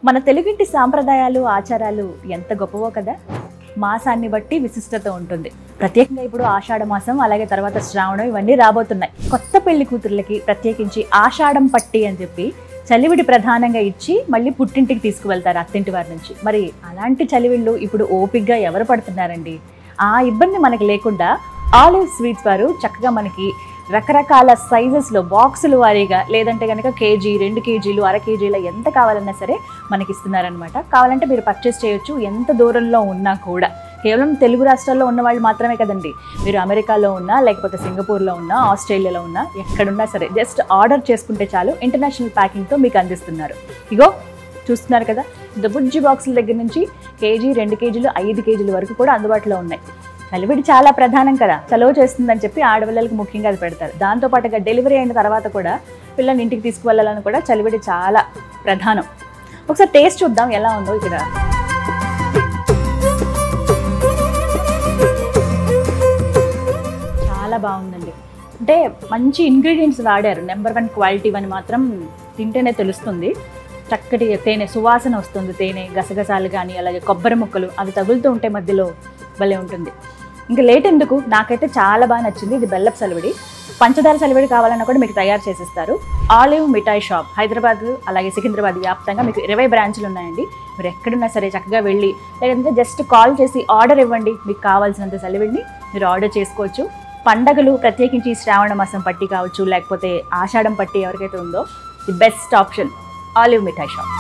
మన తెలుగింటి సాంప్రదాయాలు ఆచారాలు ఎంత గొప్పవో కదా. మాసాన్ని బట్టి విశిష్టత ఉంటుంది. ప్రత్యేకంగా ఇప్పుడు ఆషాఢ మాసం, అలాగే తర్వాత శ్రావణం ఇవన్నీ రాబోతున్నాయి. కొత్త పెళ్లి కూతుర్లకి ప్రత్యేకించి ఆషాఢం పట్టి అని చెప్పి చలివిడి ప్రధానంగా ఇచ్చి మళ్ళీ పుట్టింటికి తీసుకువెళ్తారు అత్తింటి వారి నుంచి. మరి అలాంటి చలివిళ్ళు ఇప్పుడు ఓపిక్గా ఎవరు పడుతున్నారండి? ఆ ఇబ్బంది మనకి లేకుండా ఆలివ్ స్వీట్స్ వారు చక్కగా మనకి రకరకాల సైజెస్లో బాక్సులు వారీగా, లేదంటే కనుక కేజీ, 2 కేజీలు, అర కేజీల ఎంత కావాలన్నా సరే మనకి ఇస్తున్నారనమాట. కావాలంటే మీరు పర్చేస్ చేయొచ్చు ఎంత దూరంలో ఉన్నా కూడా. కేవలం తెలుగు రాష్ట్రాల్లో ఉన్న వాళ్ళు మాత్రమే కదండి, మీరు అమెరికాలో ఉన్నా, లేకపోతే సింగపూర్లో ఉన్నా, ఆస్ట్రేలియాలో ఉన్నా, ఎక్కడున్నా సరే జస్ట్ ఆర్డర్ చేసుకుంటే చాలు ఇంటర్నేషనల్ ప్యాకింగ్తో మీకు అందిస్తున్నారు. ఇగో చూస్తున్నారు కదా, బుజ్జి బాక్సుల దగ్గర నుంచి కేజీ, 2 కేజీలు, 5 కేజీల వరకు కూడా అందుబాటులో ఉన్నాయి. చలివిడి చాలా ప్రధానం కదా, చలువ చేస్తుందని చెప్పి ఆడపిల్లలకు ముఖ్యంగా అది పెడతారు. దాంతోపాటుగా డెలివరీ అయిన తర్వాత కూడా పిల్లల్ని ఇంటికి తీసుకువెళ్ళాలని కూడా చలివిడి చాలా ప్రధానం. ఒకసారి టేస్ట్ చూద్దాం ఎలా ఉందో. ఇక్కడ చాలా బాగుందండి. అంటే మంచి ఇంగ్రీడియంట్స్ వాడారు. నెంబర్ 1 క్వాలిటీ అని మాత్రం తింటేనే తెలుస్తుంది. చక్కటి తేనె సువాసన వస్తుంది. తేనె, గసగసాలు కానీ, అలాగే కొబ్బరి ముక్కలు అవి తగులుతూ ఉంటే మధ్యలో భలే ఉంటుంది. ఇంకా లేట్ ఎందుకు, నాకైతే చాలా బాగా నచ్చింది. ఇది బెల్లపు చలివిడి. పంచదార చలివిడి కావాలన్నా కూడా మీకు తయారు చేసిస్తారు. ఆలివ్ మిఠాయి షాప్ హైదరాబాద్, అలాగే సికింద్రాబాద్ వ్యాప్తంగా మీకు 20 బ్రాంచ్లు ఉన్నాయండి. మీరు ఎక్కడున్నా సరే చక్కగా వెళ్ళి, లేదంటే జస్ట్ కాల్ చేసి ఆర్డర్ ఇవ్వండి. మీకు కావాల్సినంత చలివిడిని మీరు ఆర్డర్ చేసుకోవచ్చు. పండగలు ప్రత్యేకించి శ్రావణ మాసం పట్టి కావచ్చు, లేకపోతే ఆషాఢం పట్టి ఎవరికైతే ఉందో the best option olive mithai shop.